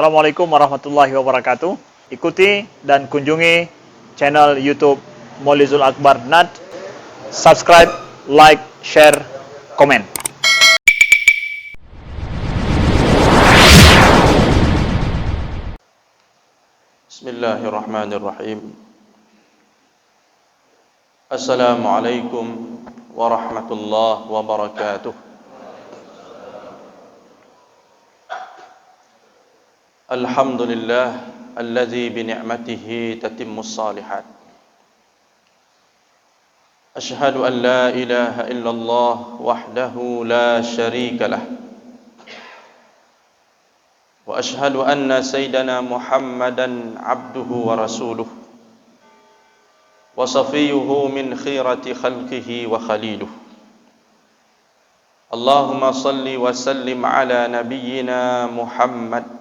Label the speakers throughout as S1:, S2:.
S1: Assalamualaikum warahmatullahi wabarakatuh. Ikuti dan kunjungi channel YouTube Maulizul Akbar NAD. Subscribe, like, share, komen.
S2: Bismillahirrahmanirrahim. Assalamualaikum warahmatullahi wabarakatuh. Alhamdulillah alladzi bi ni'matihi tatimmus shalihat. Ashhadu an la ilaha illallah wahdahu la syarika lah. Wa ashhadu anna sayyidana Muhammadan abduhu wa rasuluh wa safiyuhu min khirati khalqihi wa khaliluh. Allahumma salli wa sallim ala nabiyyina Muhammad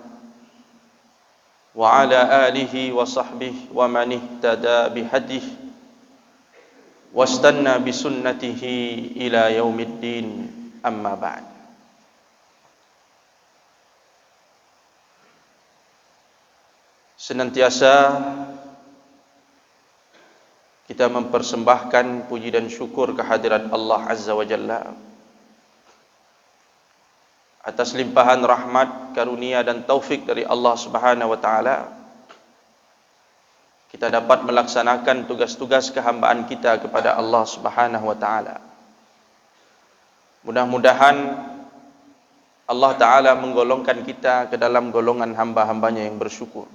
S2: wa ala alihi wa sahbihi wa man ihtada bihadihi wastanna bisunnatihi ila yaumiddin, amma ba'd. Senantiasa kita mempersembahkan puji dan syukur kehadirat Allah Azza wa Jalla atas limpahan rahmat, karunia dan taufik dari Allah Subhanahu wa taala. Kita dapat melaksanakan tugas-tugas kehambaan kita kepada Allah Subhanahu wa taala. Mudah-mudahan Allah taala menggolongkan kita ke dalam golongan hamba-hambanya yang bersyukur.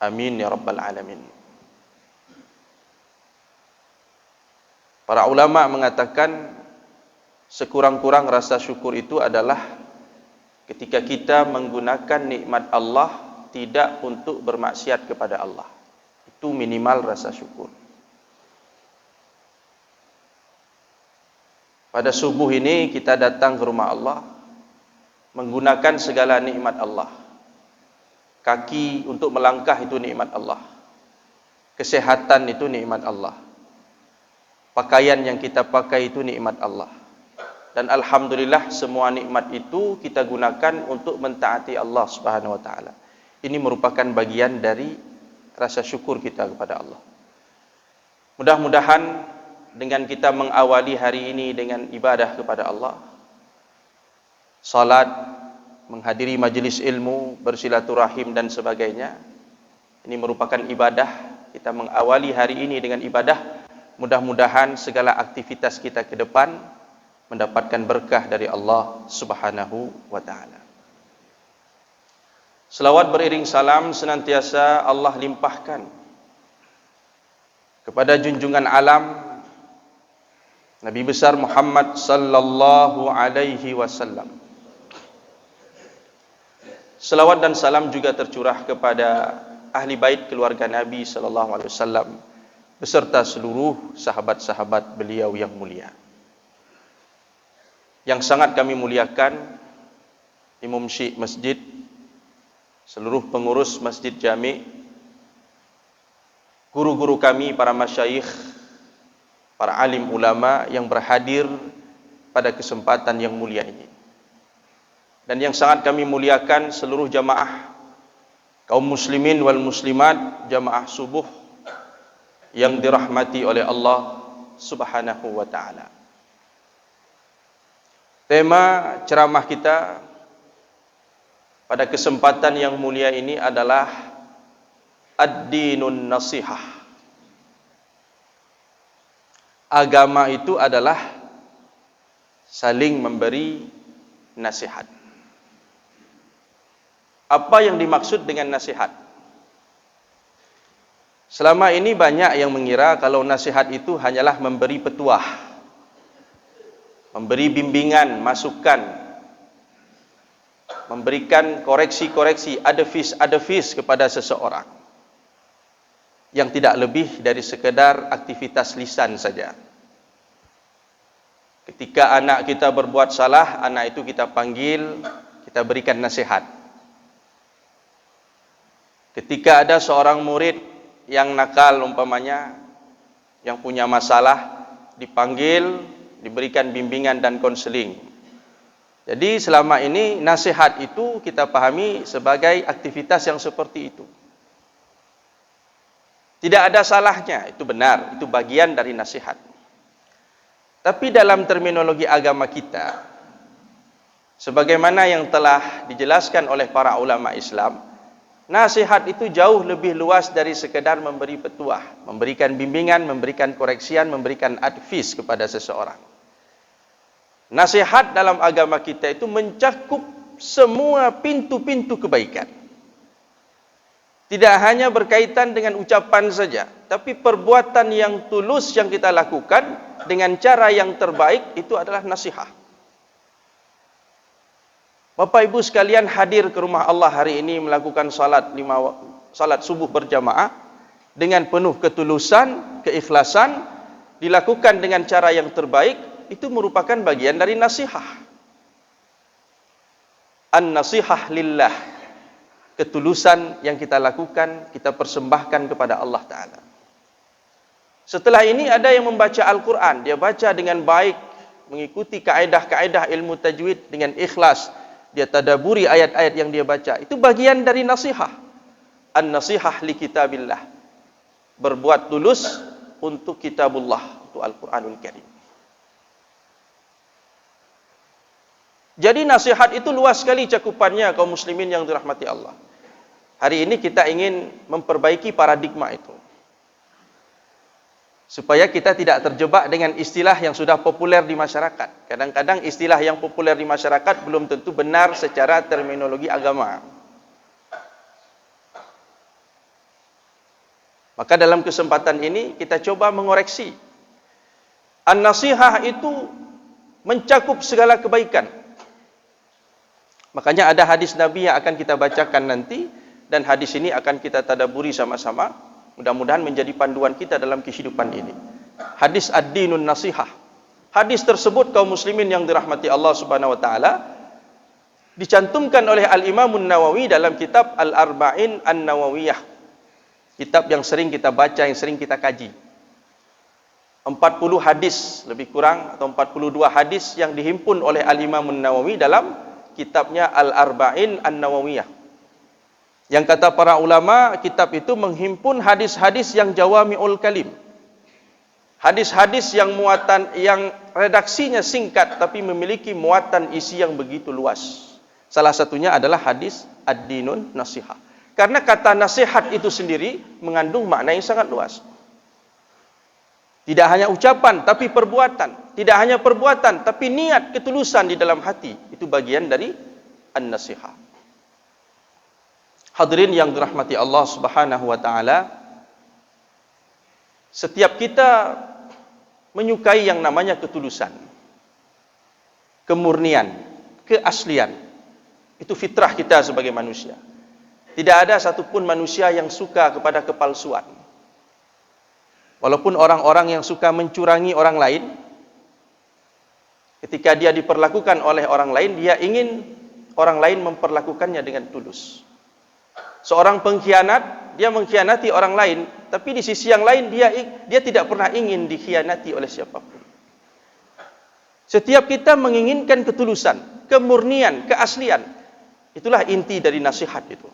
S2: Amin ya rabbal alamin. Para ulama mengatakan sekurang-kurang rasa syukur itu adalah ketika kita menggunakan nikmat Allah tidak untuk bermaksiat kepada Allah. Itu minimal rasa syukur. Pada subuh ini kita datang ke rumah Allah menggunakan segala nikmat Allah. Kaki untuk melangkah itu nikmat Allah. Kesehatan itu nikmat Allah. Pakaian yang kita pakai itu nikmat Allah. Dan alhamdulillah semua nikmat itu kita gunakan untuk mentaati Allah Subhanahu wa taala. Ini merupakan bagian dari rasa syukur kita kepada Allah. Mudah-mudahan dengan kita mengawali hari ini dengan ibadah kepada Allah, salat, menghadiri majelis ilmu, bersilaturahim dan sebagainya, ini merupakan ibadah. Kita mengawali hari ini dengan ibadah. Mudah-mudahan segala aktivitas kita ke depan mendapatkan berkah dari Allah Subhanahu wa taala. Selawat beriring salam senantiasa Allah limpahkan kepada junjungan alam Nabi besar Muhammad sallallahu alaihi wasallam. Selawat dan salam juga tercurah kepada ahli bait keluarga Nabi sallallahu alaihi wasallam beserta seluruh sahabat-sahabat beliau yang mulia. Yang sangat kami muliakan Imam Syekh Masjid, seluruh pengurus Masjid Jami', guru-guru kami, para masyayikh, para alim ulama yang berhadir pada kesempatan yang mulia ini. Dan yang sangat kami muliakan seluruh jamaah kaum muslimin wal muslimat, jamaah subuh yang dirahmati oleh Allah Subhanahu wa taala. Tema ceramah kita pada kesempatan yang mulia ini adalah Ad-Dinun Nasihah. Agama itu adalah saling memberi nasihat. Apa yang dimaksud dengan nasihat? Selama ini banyak yang mengira kalau nasihat itu hanyalah memberi petuah, memberi bimbingan, masukan, memberikan koreksi-koreksi, advice kepada seseorang, yang tidak lebih dari sekedar aktivitas lisan saja. Ketika anak kita berbuat salah, anak itu kita panggil, kita berikan nasihat. Ketika ada seorang murid yang nakal umpamanya, yang punya masalah, dipanggil, diberikan bimbingan dan konseling. Jadi selama ini nasihat itu kita pahami sebagai aktivitas yang seperti itu. Tidak ada salahnya, itu benar, itu bagian dari nasihat. Tapi dalam terminologi agama kita, sebagaimana yang telah dijelaskan oleh para ulama Islam, nasihat itu jauh lebih luas dari sekedar memberi petuah, memberikan bimbingan, memberikan koreksian, memberikan advice kepada seseorang. Nasihat dalam agama kita itu mencakup semua pintu-pintu kebaikan. Tidak hanya berkaitan dengan ucapan saja, tapi perbuatan yang tulus yang kita lakukan dengan cara yang terbaik itu adalah nasihat. Bapak Ibu sekalian hadir ke rumah Allah hari ini melakukan salat subuh berjamaah dengan penuh ketulusan, keikhlasan, dilakukan dengan cara yang terbaik, itu merupakan bagian dari nasihat. An-nasihah lillah. Ketulusan yang kita lakukan, kita persembahkan kepada Allah Ta'ala. Setelah ini ada yang membaca Al-Quran, dia baca dengan baik, mengikuti kaedah-kaedah ilmu tajwid dengan ikhlas, dia tadaburi ayat-ayat yang dia baca. Itu bagian dari nasihat. An-nasihah li kitabillah. Berbuat tulus untuk kitabullah, untuk Al-Quranul Karim. Jadi nasihat itu luas sekali cakupannya kaum muslimin yang dirahmati Allah. Hari ini kita ingin memperbaiki paradigma itu. Supaya kita tidak terjebak dengan istilah yang sudah populer di masyarakat. Kadang-kadang istilah yang populer di masyarakat belum tentu benar secara terminologi agama. Maka dalam kesempatan ini kita coba mengoreksi. An-nasihah itu mencakup segala kebaikan. Makanya ada hadis Nabi yang akan kita bacakan nanti, dan hadis ini akan kita tadaburi sama-sama. Mudah-mudahan menjadi panduan kita dalam kehidupan ini. Hadis ad-dinun nasihah. Hadis tersebut kaum muslimin yang dirahmati Allah Subhanahu wa taala dicantumkan oleh Al-Imam Nawawi dalam kitab Al-Arba'in An-Nawawiyah. Kitab yang sering kita baca, yang sering kita kaji. 40 hadis lebih kurang atau 42 hadis yang dihimpun oleh Al-Imam Nawawi dalam kitabnya Al-Arba'in An-Nawawiyah. Yang kata para ulama, kitab itu menghimpun hadis-hadis yang jawami'ul kalim. Hadis-hadis yang redaksinya singkat tapi memiliki muatan isi yang begitu luas. Salah satunya adalah hadis ad-dinun nasihah. Karena kata nasihat itu sendiri mengandung makna yang sangat luas. Tidak hanya ucapan tapi perbuatan. Tidak hanya perbuatan tapi niat, ketulusan di dalam hati. Itu bagian dari an-nasihah. Hadirin yang dirahmati Allah Subhanahu wa taala, setiap kita menyukai yang namanya ketulusan, kemurnian, keaslian. Itu fitrah kita sebagai manusia. Tidak ada satupun manusia yang suka kepada kepalsuan. Walaupun orang-orang yang suka mencurangi orang lain, ketika dia diperlakukan oleh orang lain, dia ingin orang lain memperlakukannya dengan tulus. Seorang pengkhianat, dia mengkhianati orang lain, tapi di sisi yang lain dia tidak pernah ingin dikhianati oleh siapapun. Setiap kita menginginkan ketulusan, kemurnian, keaslian. Itulah inti dari nasihat itu.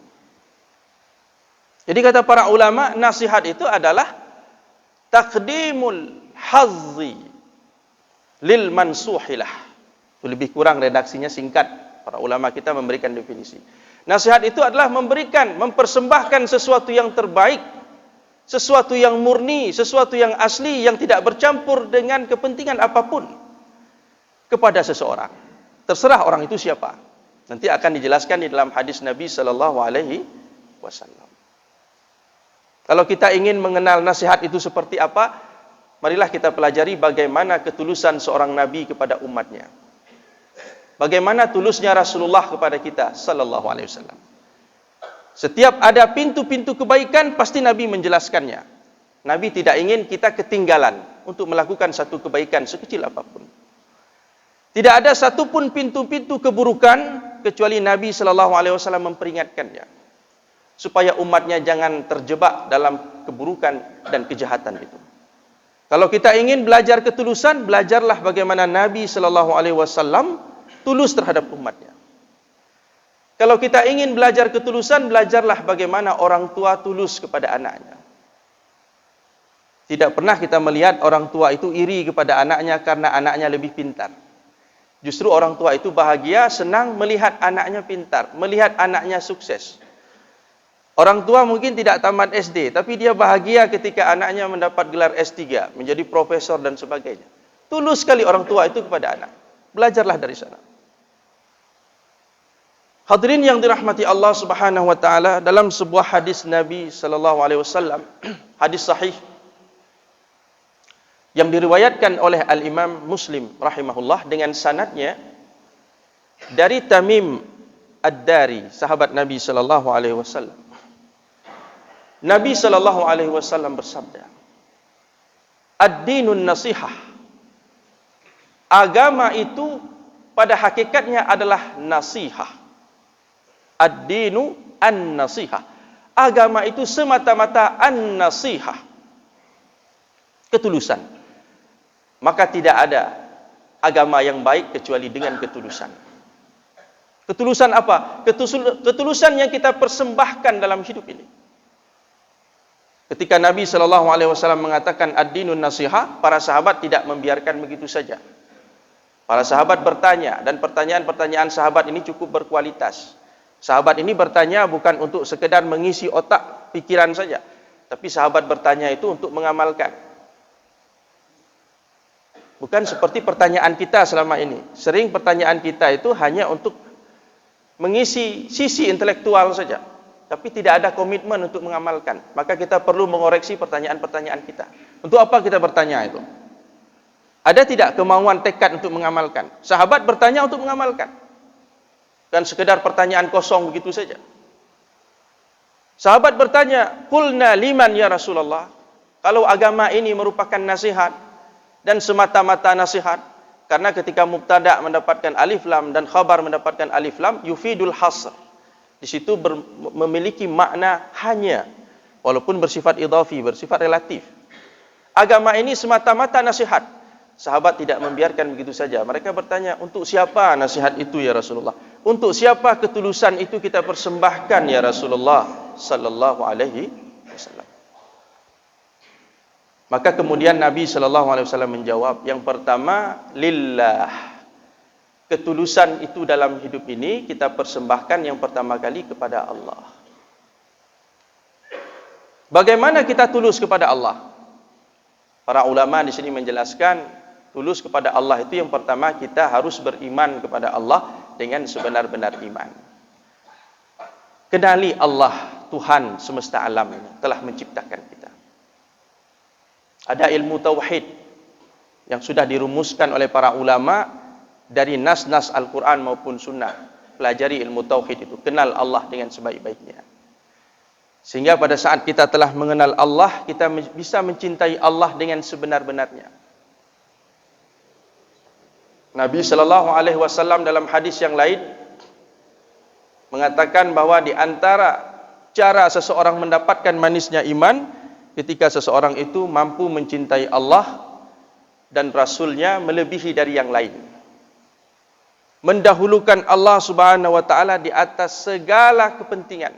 S2: Jadi kata para ulama, nasihat itu adalah taqdimul hazzi lil mansuhilah. Itu lebih kurang redaksinya singkat. Para ulama kita memberikan definisi. Nasihat itu adalah mempersembahkan sesuatu yang terbaik, sesuatu yang murni, sesuatu yang asli, yang tidak bercampur dengan kepentingan apapun kepada seseorang. Terserah orang itu siapa. Nanti akan dijelaskan di dalam hadis Nabi Sallallahu Alaihi Wasallam. Kalau kita ingin mengenal nasihat itu seperti apa, marilah kita pelajari bagaimana ketulusan seorang Nabi kepada umatnya. Bagaimana tulusnya Rasulullah kepada kita Sallallahu Alaihi Wasallam. Setiap ada pintu-pintu kebaikan, pasti Nabi menjelaskannya. Nabi tidak ingin kita ketinggalan untuk melakukan satu kebaikan sekecil apapun. Tidak ada satupun pintu-pintu keburukan kecuali Nabi Sallallahu Alaihi Wasallam memperingatkannya, supaya umatnya jangan terjebak dalam keburukan dan kejahatan itu. Kalau kita ingin belajar ketulusan, belajarlah bagaimana Nabi Sallallahu Alaihi Wasallam tulus terhadap umatnya. Kalau kita ingin belajar ketulusan, belajarlah bagaimana orang tua tulus kepada anaknya. Tidak pernah kita melihat orang tua itu iri kepada anaknya karena anaknya lebih pintar. Justru orang tua itu bahagia, senang melihat anaknya pintar, melihat anaknya sukses. Orang tua mungkin tidak tamat SD, tapi dia bahagia ketika anaknya mendapat gelar S3, menjadi profesor dan sebagainya. Tulus sekali orang tua itu kepada anak. Belajarlah dari sana. Hadirin yang dirahmati Allah Subhanahu wa taala, dalam sebuah hadis Nabi sallallahu alaihi wasallam, hadis sahih yang diriwayatkan oleh Al-Imam Muslim rahimahullah dengan sanadnya dari Tamim Ad-Dari, sahabat Nabi sallallahu alaihi wasallam. Nabi sallallahu alaihi wasallam bersabda, "Ad-dinun nasihah." Agama itu pada hakikatnya adalah nasihah. Ad-dinu an-nasihah. Agama itu semata-mata an-nasihah. Ketulusan. Maka tidak ada agama yang baik kecuali dengan ketulusan. Ketulusan apa? Ketulusan yang kita persembahkan dalam hidup ini. Ketika Nabi SAW mengatakan ad-dinun nasihah, para sahabat tidak membiarkan begitu saja. Para sahabat bertanya, dan pertanyaan-pertanyaan sahabat ini cukup berkualitas. Sahabat ini bertanya bukan untuk sekedar mengisi otak pikiran saja, tapi sahabat bertanya itu untuk mengamalkan. Bukan seperti pertanyaan kita selama ini. Sering pertanyaan kita itu hanya untuk mengisi sisi intelektual saja, tapi tidak ada komitmen untuk mengamalkan. Maka kita perlu mengoreksi pertanyaan-pertanyaan kita. Untuk apa kita bertanya itu? Ada tidak kemauan tekad untuk mengamalkan? Sahabat bertanya untuk mengamalkan. Dan sekedar pertanyaan kosong begitu saja. Sahabat bertanya, "Qulna liman ya Rasulullah?" Kalau agama ini merupakan nasihat dan semata-mata nasihat, karena ketika mubtada mendapatkan alif lam dan khabar mendapatkan alif lam, yufidul hasr. Di situ memiliki makna hanya, walaupun bersifat idhafi, bersifat relatif. Agama ini semata-mata nasihat. Sahabat tidak membiarkan begitu saja. Mereka bertanya, untuk siapa nasihat itu ya Rasulullah? Untuk siapa ketulusan itu kita persembahkan ya Rasulullah sallallahu alaihi wasallam? Maka kemudian Nabi sallallahu alaihi wasallam menjawab, yang pertama, lillah. Ketulusan itu dalam hidup ini kita persembahkan yang pertama kali kepada Allah. Bagaimana kita tulus kepada Allah? Para ulama di sini menjelaskan, tulus kepada Allah itu yang pertama kita harus beriman kepada Allah dengan sebenar-benar iman. Kenali Allah, Tuhan semesta alam ini telah menciptakan kita. Ada ilmu tauhid yang sudah dirumuskan oleh para ulama dari nas-nas Al-Quran maupun sunnah. Pelajari ilmu tauhid itu, kenal Allah dengan sebaik-baiknya. Sehingga pada saat kita telah mengenal Allah, kita bisa mencintai Allah dengan sebenar-benarnya. Nabi sallallahu alaihi wasallam dalam hadis yang lain mengatakan bahwa di antara cara seseorang mendapatkan manisnya iman, ketika seseorang itu mampu mencintai Allah dan Rasulnya melebihi dari yang lain. Mendahulukan Allah Subhanahu wa taala di atas segala kepentingan.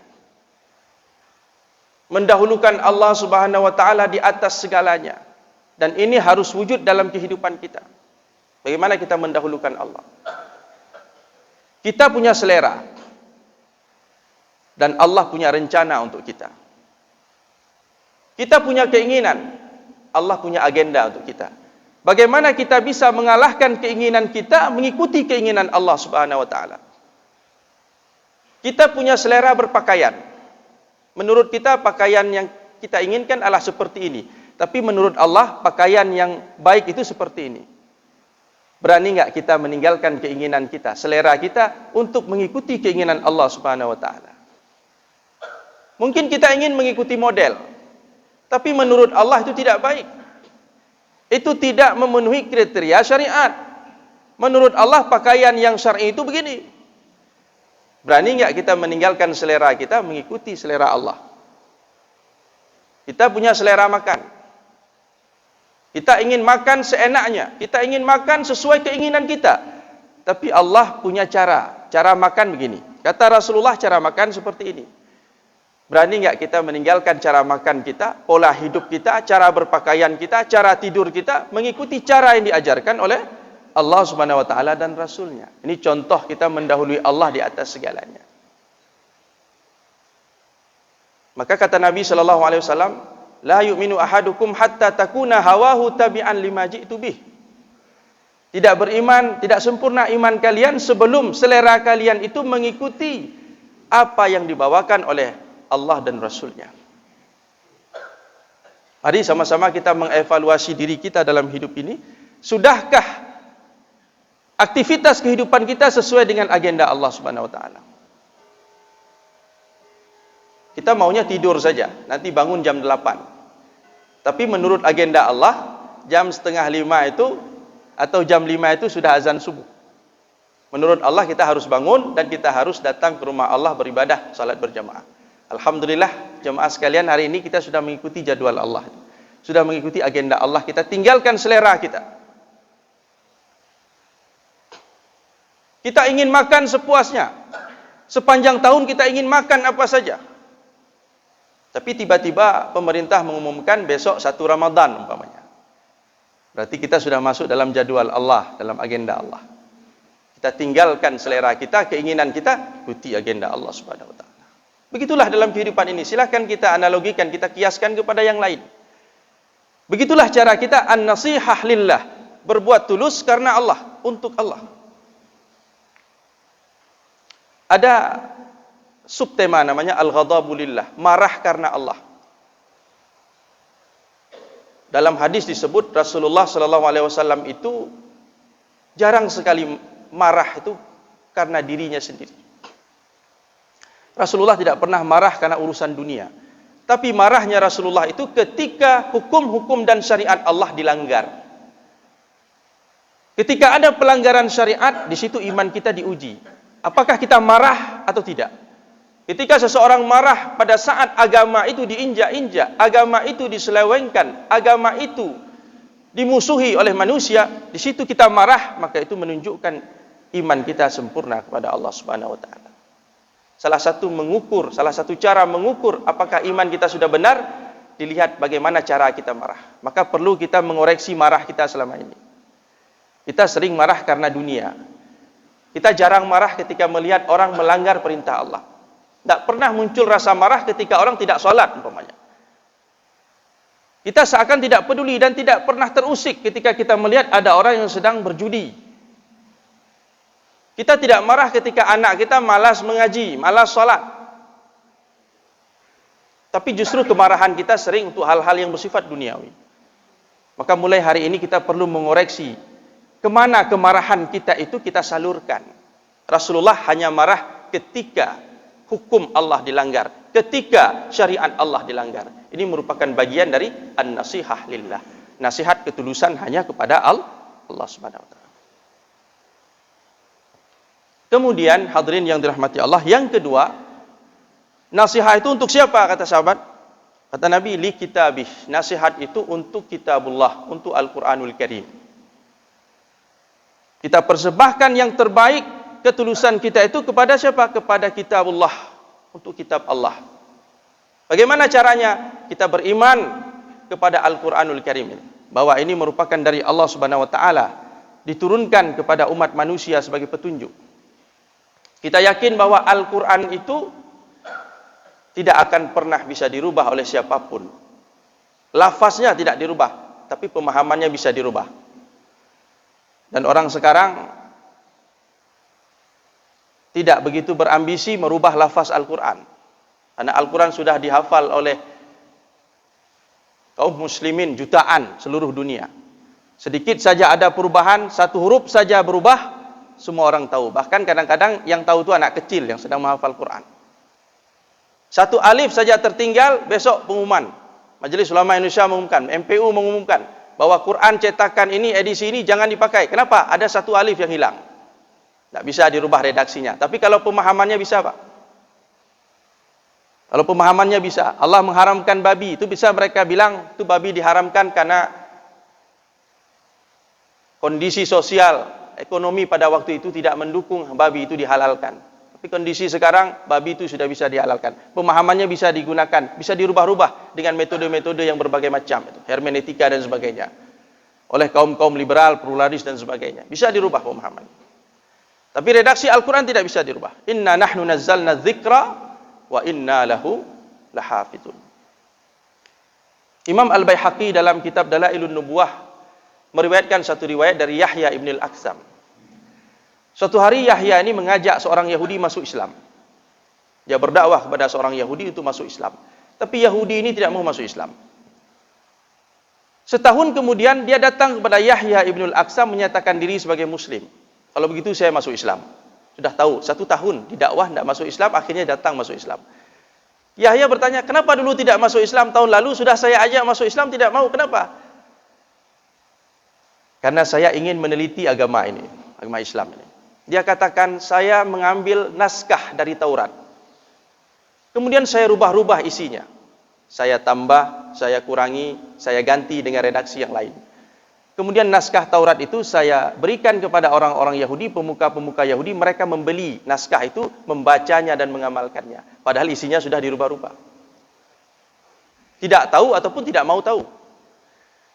S2: Mendahulukan Allah Subhanahu wa taala di atas segalanya. Dan ini harus wujud dalam kehidupan kita. Bagaimana kita mendahulukan Allah? Kita punya selera. Dan Allah punya rencana untuk kita. Kita punya keinginan. Allah punya agenda untuk kita. Bagaimana kita bisa mengalahkan keinginan kita mengikuti keinginan Allah Subhanahu wa taala? Kita punya selera berpakaian. Menurut kita pakaian yang kita inginkan adalah seperti ini. Tapi menurut Allah pakaian yang baik itu seperti ini. Berani enggak kita meninggalkan keinginan kita, selera kita untuk mengikuti keinginan Allah Subhanahu wa taala? Mungkin kita ingin mengikuti model, tapi menurut Allah itu tidak baik. Itu tidak memenuhi kriteria syariat. Menurut Allah pakaian yang syar'i itu begini. Berani enggak kita meninggalkan selera kita mengikuti selera Allah? Kita punya selera makan. Kita ingin makan seenaknya, kita ingin makan sesuai keinginan kita. Tapi Allah punya cara. Cara makan begini. Kata Rasulullah, cara makan seperti ini. Berani nggak kita meninggalkan cara makan kita, pola hidup kita, cara berpakaian kita, cara tidur kita, mengikuti cara yang diajarkan oleh Allah Subhanahu wa taala dan Rasulnya. Ini contoh kita mendahului Allah di atas segalanya. Maka kata Nabi sallallahu alaihi wasallam, la yu'minu ahadukum hatta takuna hawahu tabi'an lima ji'tu bih. Tidak beriman, tidak sempurna iman kalian sebelum selera kalian itu mengikuti apa yang dibawakan oleh Allah dan Rasulnya. Mari sama-sama kita mengevaluasi diri kita dalam hidup ini. Sudahkah aktivitas kehidupan kita sesuai dengan agenda Allah Subhanahu wa taala? Kita maunya tidur saja, nanti bangun jam 8. Tapi menurut agenda Allah, jam setengah 5 itu atau jam 5 itu sudah azan subuh. Menurut Allah kita harus bangun dan kita harus datang ke rumah Allah beribadah, salat berjamaah. Alhamdulillah jemaah sekalian, hari ini kita sudah mengikuti jadwal Allah. Sudah mengikuti agenda Allah, kita tinggalkan selera kita. Kita ingin makan sepuasnya. Sepanjang tahun kita ingin makan apa saja. Tapi tiba-tiba pemerintah mengumumkan besok 1 Ramadan umpamanya. Berarti kita sudah masuk dalam jadwal Allah, dalam agenda Allah. Kita tinggalkan selera kita, keinginan kita, ikuti agenda Allah Subhanahu wa taala. Begitulah dalam kehidupan ini. Silahkan kita analogikan, kita kiaskan kepada yang lain. Begitulah cara kita an-nasihah lillah. Berbuat tulus karena Allah, untuk Allah. Ada subtema namanya al-ghadabu lillah, marah karena Allah. Dalam hadis disebut Rasulullah SAW itu jarang sekali marah itu karena dirinya sendiri. Rasulullah tidak pernah marah karena urusan dunia. Tapi marahnya Rasulullah itu ketika hukum-hukum dan syariat Allah dilanggar. Ketika ada pelanggaran syariat, di situ iman kita diuji. Apakah kita marah atau tidak? Ketika seseorang marah pada saat agama itu diinjak-injak, agama itu diselewengkan, agama itu dimusuhi oleh manusia, di situ kita marah, maka itu menunjukkan iman kita sempurna kepada Allah Subhanahu wa taala. Salah satu cara mengukur apakah iman kita sudah benar, dilihat bagaimana cara kita marah. Maka perlu kita mengoreksi marah kita selama ini. Kita sering marah karena dunia. Kita jarang marah ketika melihat orang melanggar perintah Allah. Tidak pernah muncul rasa marah ketika orang tidak sholat umpamanya. Kita seakan tidak peduli dan tidak pernah terusik ketika kita melihat ada orang yang sedang berjudi. Kita tidak marah ketika anak kita malas mengaji, malas sholat. Tapi justru kemarahan kita sering untuk hal-hal yang bersifat duniawi. Maka mulai hari ini kita perlu mengoreksi kemana kemarahan kita itu kita salurkan. Rasulullah hanya marah ketika hukum Allah dilanggar, ketika syariat Allah dilanggar. Ini merupakan bagian dari an-nasihah lillah. Nasihat ketulusan hanya kepada Allah Subhanahu wa taala. Kemudian hadirin yang dirahmati Allah, yang kedua, nasihat itu untuk siapa kata sahabat? Kata Nabi, li kitabih. Nasihat itu untuk kitabullah, untuk Al-Quranul Karim. Kita persembahkan yang terbaik ketulusan kita itu kepada siapa? Kepada kitabullah, untuk kitab Allah. Bagaimana caranya? Kita beriman kepada Al-Quranul Karim ini, bahwa ini merupakan dari Allah Subhanahu wa taala, diturunkan kepada umat manusia sebagai petunjuk. Kita yakin bahwa Al-Quran itu tidak akan pernah bisa dirubah oleh siapapun. Lafaznya tidak dirubah, tapi pemahamannya bisa dirubah. Dan orang sekarang tidak begitu berambisi merubah lafaz Al-Quran. Karena Al-Quran sudah dihafal oleh kaum muslimin jutaan seluruh dunia. Sedikit saja ada perubahan, satu huruf saja berubah, semua orang tahu. Bahkan kadang-kadang yang tahu itu anak kecil yang sedang menghafal Quran. Satu alif saja tertinggal, besok pengumuman. Majelis Ulama Indonesia mengumumkan, MPU mengumumkan bahwa Quran cetakan ini, edisi ini jangan dipakai. Kenapa? Ada satu alif yang hilang. Tidak bisa dirubah redaksinya. Tapi kalau pemahamannya bisa, Pak. Kalau pemahamannya bisa. Allah mengharamkan babi, itu bisa mereka bilang itu babi diharamkan karena kondisi sosial ekonomi pada waktu itu tidak mendukung babi itu dihalalkan. Tapi kondisi sekarang, babi itu sudah bisa dihalalkan. Pemahamannya bisa digunakan, bisa dirubah-rubah dengan metode-metode yang berbagai macam, hermeneutika dan sebagainya. Oleh kaum-kaum liberal, pluralis dan sebagainya. Bisa dirubah pemahaman. Tapi redaksi Al-Quran tidak bisa dirubah. Inna nahnu nazzalna dzikra wa inna lahu lahafidun. Imam Al-Baihaqi dalam kitab Dalailun Nubuwah meriwayatkan satu riwayat dari Yahya ibn al-Aqsam. Suatu hari Yahya ini mengajak seorang Yahudi masuk Islam. Dia berdakwah kepada seorang Yahudi untuk masuk Islam. Tapi Yahudi ini tidak mau masuk Islam. Setahun kemudian dia datang kepada Yahya ibn al-Aqsam menyatakan diri sebagai Muslim. Kalau begitu saya masuk Islam. Sudah tahu, 1 tahun didakwah tidak masuk Islam, akhirnya datang masuk Islam. Yahya bertanya, kenapa dulu tidak masuk Islam tahun lalu? Sudah saya ajak masuk Islam, tidak mau. Kenapa? Karena saya ingin meneliti agama ini, agama Islam ini. Dia katakan, saya mengambil naskah dari Taurat. Kemudian saya rubah-rubah isinya. Saya tambah, saya kurangi, saya ganti dengan redaksi yang lain. Kemudian naskah Taurat itu saya berikan kepada orang-orang Yahudi, pemuka-pemuka Yahudi. Mereka membeli naskah itu, membacanya dan mengamalkannya. Padahal isinya sudah dirubah-rubah. Tidak tahu ataupun tidak mau tahu.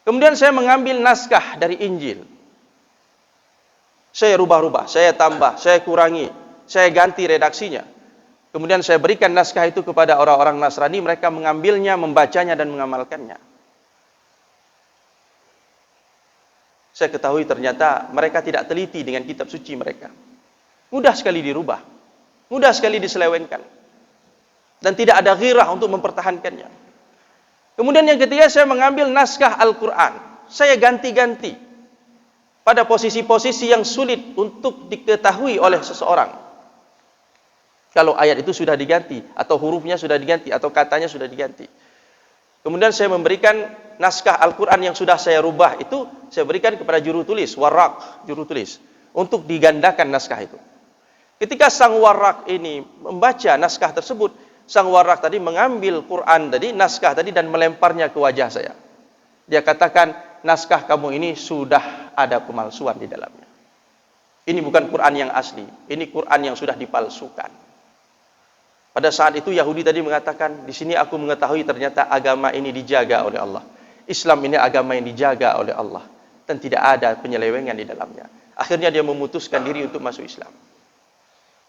S2: Kemudian saya mengambil naskah dari Injil. Saya rubah-rubah, saya tambah, saya kurangi, saya ganti redaksinya. Kemudian saya berikan naskah itu kepada orang-orang Nasrani, mereka mengambilnya, membacanya dan mengamalkannya. Saya ketahui ternyata mereka tidak teliti dengan kitab suci mereka. Mudah sekali dirubah, mudah sekali diselewengkan. Dan tidak ada ghirah untuk mempertahankannya. Kemudian yang ketiga, saya mengambil naskah Al-Quran. Saya ganti-ganti pada posisi-posisi yang sulit untuk diketahui oleh seseorang. Kalau ayat itu sudah diganti, atau hurufnya sudah diganti, atau katanya sudah diganti. Kemudian saya memberikan naskah Al-Quran yang sudah saya rubah itu, saya berikan kepada juru tulis, warraq, juru tulis, untuk digandakan naskah itu. Ketika sang warraq ini membaca naskah tersebut, sang warraq tadi mengambil Quran tadi, naskah tadi, dan melemparnya ke wajah saya. Dia katakan, naskah kamu ini sudah ada pemalsuan di dalamnya. Ini bukan Quran yang asli, ini Quran yang sudah dipalsukan. Pada saat itu Yahudi tadi mengatakan, di sini aku mengetahui ternyata agama ini dijaga oleh Allah. Islam ini agama yang dijaga oleh Allah dan tidak ada penyelewengan di dalamnya. Akhirnya dia memutuskan diri untuk masuk Islam.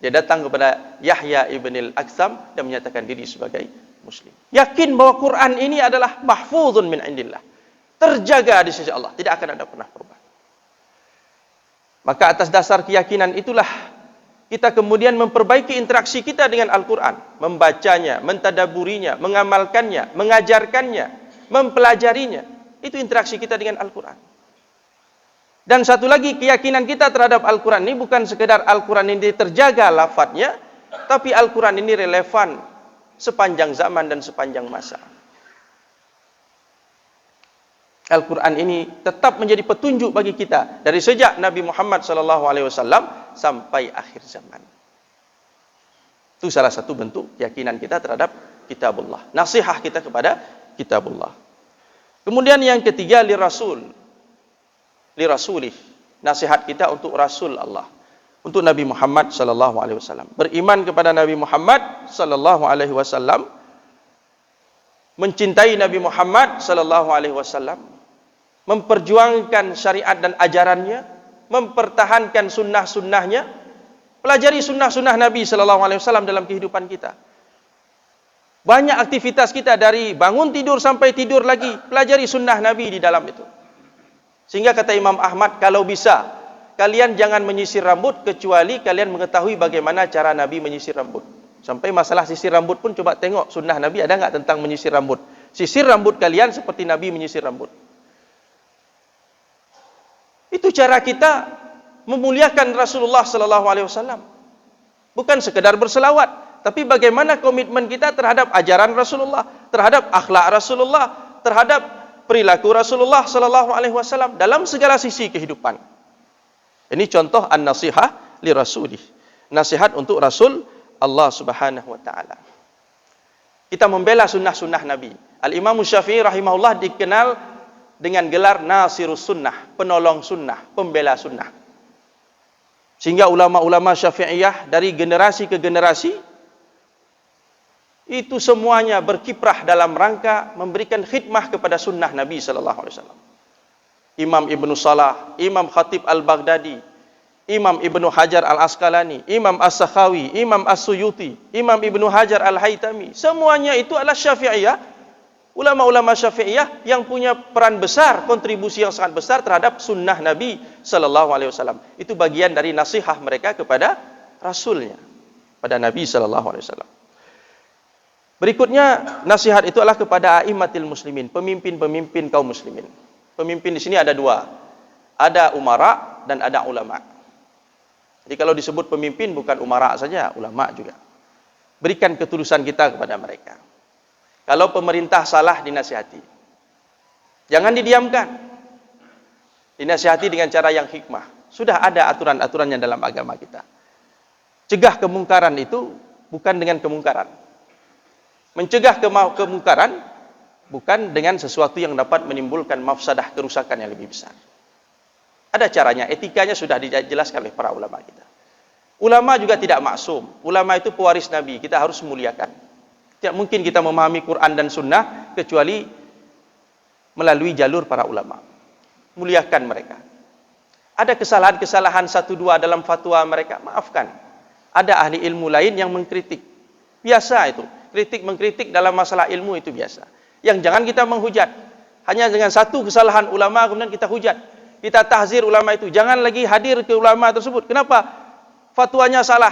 S2: Dia datang kepada Yahya ibn al-Aqsam dan menyatakan diri sebagai Muslim. Yakin bahwa Quran ini adalah mahfuzun min indillah. Terjaga di sisi Allah, tidak akan ada pernah perubahan. Maka atas dasar keyakinan itulah kita kemudian memperbaiki interaksi kita dengan Al-Quran, membacanya, mentadaburinya, mengamalkannya, mengajarkannya, mempelajarinya. Itu interaksi kita dengan Al-Quran. Dan satu lagi, keyakinan kita terhadap Al-Quran ini bukan sekedar Al-Quran ini terjaga lafadznya, tapi Al-Quran ini relevan sepanjang zaman dan sepanjang masa. Al-Quran ini tetap menjadi petunjuk bagi kita dari sejak Nabi Muhammad SAW sampai akhir zaman. Itu salah satu bentuk keyakinan kita terhadap kitabullah. Nasihat kita kepada kitabullah. Kemudian yang ketiga, lirasulih. Nasihat kita untuk Rasul Allah, untuk Nabi Muhammad SAW. Beriman kepada Nabi Muhammad SAW, mencintai Nabi Muhammad SAW, memperjuangkan syariat dan ajarannya, mempertahankan sunnah-sunnahnya, pelajari sunnah-sunnah Nabi SAW dalam kehidupan kita. Banyak aktivitas kita dari bangun tidur sampai tidur lagi, pelajari sunnah Nabi di dalam itu. Sehingga kata Imam Ahmad, kalau bisa, kalian jangan menyisir rambut kecuali kalian mengetahui bagaimana cara Nabi menyisir rambut. Sampai masalah sisir rambut pun coba tengok sunnah Nabi ada nggak tentang menyisir rambut. Sisir rambut kalian seperti Nabi menyisir rambut. Itu cara kita memuliakan Rasulullah SAW. Bukan sekedar berselawat, tapi bagaimana komitmen kita terhadap ajaran Rasulullah, terhadap akhlak Rasulullah, terhadap perilaku Rasulullah SAW dalam segala sisi kehidupan. Ini contoh an-nasihah li rasulih. Nasihat untuk Rasul Allah Subhanahu wa taala. Kita membela sunnah-sunnah Nabi. Al-Imam Syafi'i rahimahullah dikenal dengan gelar Nasirus Sunnah, penolong sunnah, pembela sunnah. Sehingga ulama-ulama Syafi'iyah dari generasi ke generasi itu semuanya berkiprah dalam rangka memberikan khidmah kepada sunnah Nabi sallallahu alaihi wasallam. Imam Ibnu Salah, Imam Khatib Al-Baghdadi, Imam Ibnu Hajar Al-Asqalani, Imam As-Sakhawi, Imam As-Suyuti, Imam Ibnu Hajar Al-Haytami, semuanya itu adalah Syafi'iyah, ulama-ulama Syafi'iyah yang punya peran besar, kontribusi yang sangat besar terhadap sunnah Nabi sallallahu alaihi wasallam. Itu bagian dari nasihat mereka kepada rasulnya, pada Nabi sallallahu alaihi wasallam. Berikutnya, nasihat itu adalah kepada a'immatil muslimin, pemimpin-pemimpin kaum muslimin. Pemimpin di sini ada dua. Ada umara dan ada ulama. Jadi kalau disebut pemimpin bukan umara saja, ulama juga. Berikan ketulusan kita kepada mereka. Kalau pemerintah salah, dinasihati. Jangan didiamkan. Dinasihati dengan cara yang hikmah. Sudah ada aturan-aturannya dalam agama kita. Cegah kemungkaran itu bukan dengan kemungkaran. Mencegah kemungkaran bukan dengan sesuatu yang dapat menimbulkan mafsadah, kerusakan yang lebih besar. Ada caranya, etikanya sudah dijelaskan oleh para ulama kita. Ulama juga tidak maksum. Ulama itu pewaris Nabi, kita harus muliakan. Tidak mungkin kita memahami Quran dan Sunnah kecuali melalui jalur para ulama. Muliakan mereka. Ada kesalahan-kesalahan 1-2 dalam fatwa mereka, maafkan. Ada ahli ilmu lain yang mengkritik. Biasa itu. Kritik-mengkritik dalam masalah ilmu itu biasa. Yang jangan kita menghujat. Hanya dengan satu kesalahan ulama kemudian kita hujat. Kita tahzir ulama itu. Jangan lagi hadir ke ulama tersebut. Kenapa? Fatwanya salah.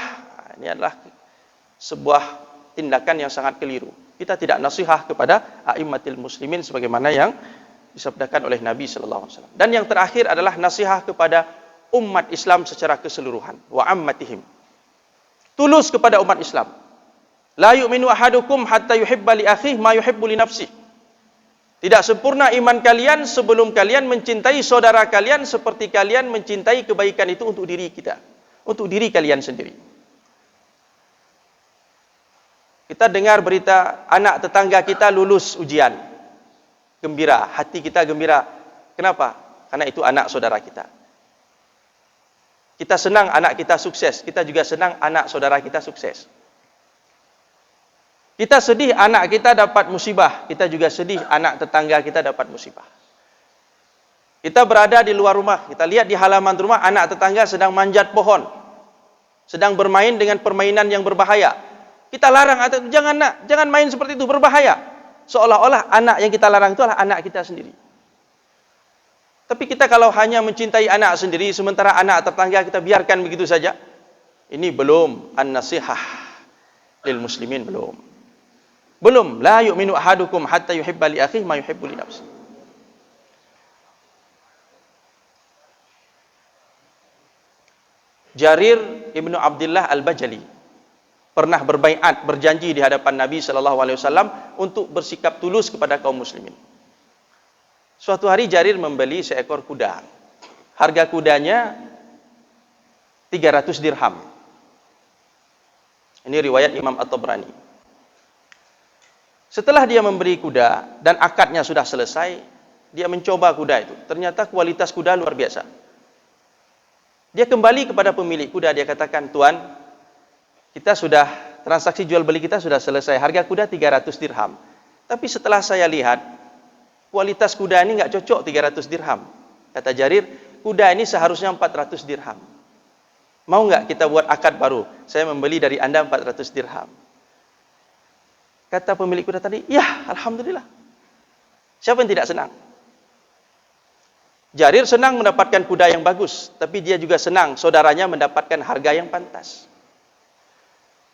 S2: Ini adalah sebuah tindakan yang sangat keliru. Kita tidak nasihat kepada a'immatil muslimin sebagaimana yang disabdakan oleh Nabi sallallahu alaihi wasallam. Dan yang terakhir adalah nasihat kepada umat Islam secara keseluruhan. Wa ammatihim. Tulus kepada umat Islam. La yu'minu ahadukum hatta yuhibba li akhihi ma yuhibbu li nafsihi. Tidak sempurna iman kalian sebelum kalian mencintai saudara kalian seperti kalian mencintai kebaikan itu untuk diri kita, untuk diri kalian sendiri. Kita dengar berita anak tetangga kita lulus ujian. Gembira, hati kita gembira. Kenapa? Karena itu anak saudara kita. Kita senang anak kita sukses, kita juga senang anak saudara kita sukses. Kita sedih anak kita dapat musibah, kita juga sedih anak tetangga kita dapat musibah. Kita berada di luar rumah, kita lihat di halaman rumah anak tetangga sedang manjat pohon, sedang bermain dengan permainan yang berbahaya. Kita larang, jangan nak, jangan main seperti itu, berbahaya. Seolah-olah anak yang kita larang itu adalah anak kita sendiri. Tapi kita kalau hanya mencintai anak sendiri, sementara anak tetangga kita biarkan begitu saja, ini belum an-nasihah lil muslimin, belum. Belum, la yu'minu ahadukum hatta yuhibba li akhihi ma yuhibbu li nafsihi. Jarir Ibnu Abdullah Al-Bajali pernah berbaiat, berjanji di hadapan Nabi sallallahu alaihi wasallam untuk bersikap tulus kepada kaum muslimin. Suatu hari Jarir membeli seekor kuda. Harga kudanya 300 dirham. Ini riwayat Imam At-Tabrani. Setelah dia memberi kuda dan akadnya sudah selesai, dia mencoba kuda itu. Ternyata kualitas kuda luar biasa. Dia kembali kepada pemilik kuda, dia katakan, "Tuan, kita sudah transaksi jual beli kita sudah selesai. Harga kuda 300 dirham. Tapi setelah saya lihat, kualitas kuda ini enggak cocok 300 dirham." Kata Jarir, "Kuda ini seharusnya 400 dirham. Mau enggak kita buat akad baru? Saya membeli dari Anda 400 dirham." Kata pemilik kuda tadi, "Ya, alhamdulillah." Siapa yang tidak senang? Jarir senang mendapatkan kuda yang bagus, tapi dia juga senang saudaranya mendapatkan harga yang pantas.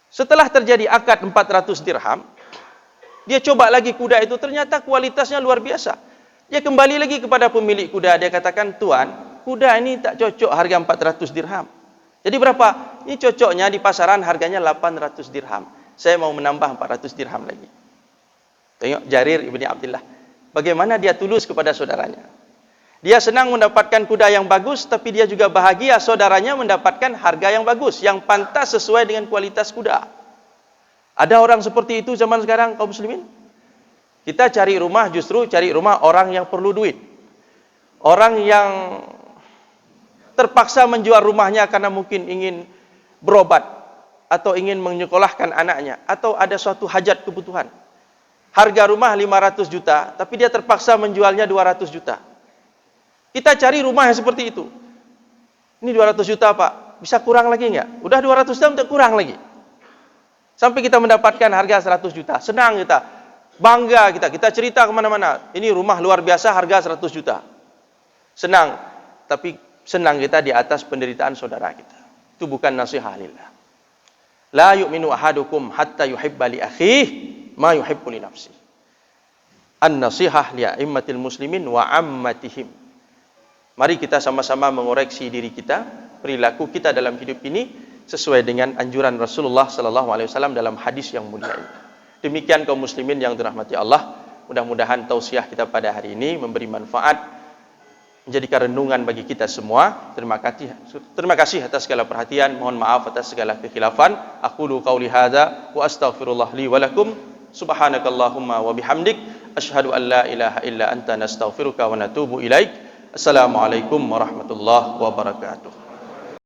S2: Setelah terjadi akad 400 dirham, dia coba lagi kuda itu, ternyata kualitasnya luar biasa. Dia kembali lagi kepada pemilik kuda, dia katakan, "Tuan, kuda ini tak cocok harga 400 dirham. Jadi berapa? Ini cocoknya di pasaran harganya 800 dirham. Saya mau menambah 400 dirham lagi." Tengok Jarir Ibni Abdullah. Bagaimana dia tulus kepada saudaranya. Dia senang mendapatkan kuda yang bagus, tapi dia juga bahagia saudaranya mendapatkan harga yang bagus, yang pantas sesuai dengan kualitas kuda. Ada orang seperti itu zaman sekarang, kaum muslimin? Kita cari rumah, justru cari rumah orang yang perlu duit. Orang yang terpaksa menjual rumahnya karena mungkin ingin berobat atau ingin menyekolahkan anaknya atau ada suatu hajat kebutuhan. Harga rumah 500 juta, tapi dia terpaksa menjualnya 200 juta. Kita cari rumah yang seperti itu. Ini 200 juta Pak, bisa kurang lagi enggak? Udah 200 juta untuk kurang lagi. Sampai kita mendapatkan harga 100 juta. Senang kita, bangga kita cerita kemana-mana. Ini rumah luar biasa harga 100 juta. Senang, tapi senang kita di atas penderitaan saudara kita. Itu bukan nasihat lillah. La yu'minu ahadukum hatta yuhibba li akhihi ma yuhibbu li nafsi. An-nasihah li a'immatil muslimin wa ammatihim. Mari kita sama-sama mengoreksi diri kita, perilaku kita dalam hidup ini sesuai dengan anjuran Rasulullah sallallahu alaihi wasallam dalam hadis yang mulia ini. Demikian kaum muslimin yang dirahmati Allah, mudah-mudahan tausiah kita pada hari ini memberi manfaat, menjadikan renungan bagi kita semua. Terima kasih atas segala perhatian. Mohon maaf atas segala kekhilafan. Aqulu qauli hadza wa astaghfirullah li wa lakum. Subhanakallahumma wa bihamdik asyhadu an la ilaha illa anta nastaghfiruka wa natubu ilaik. Assalamualaikum warahmatullahi wabarakatuh.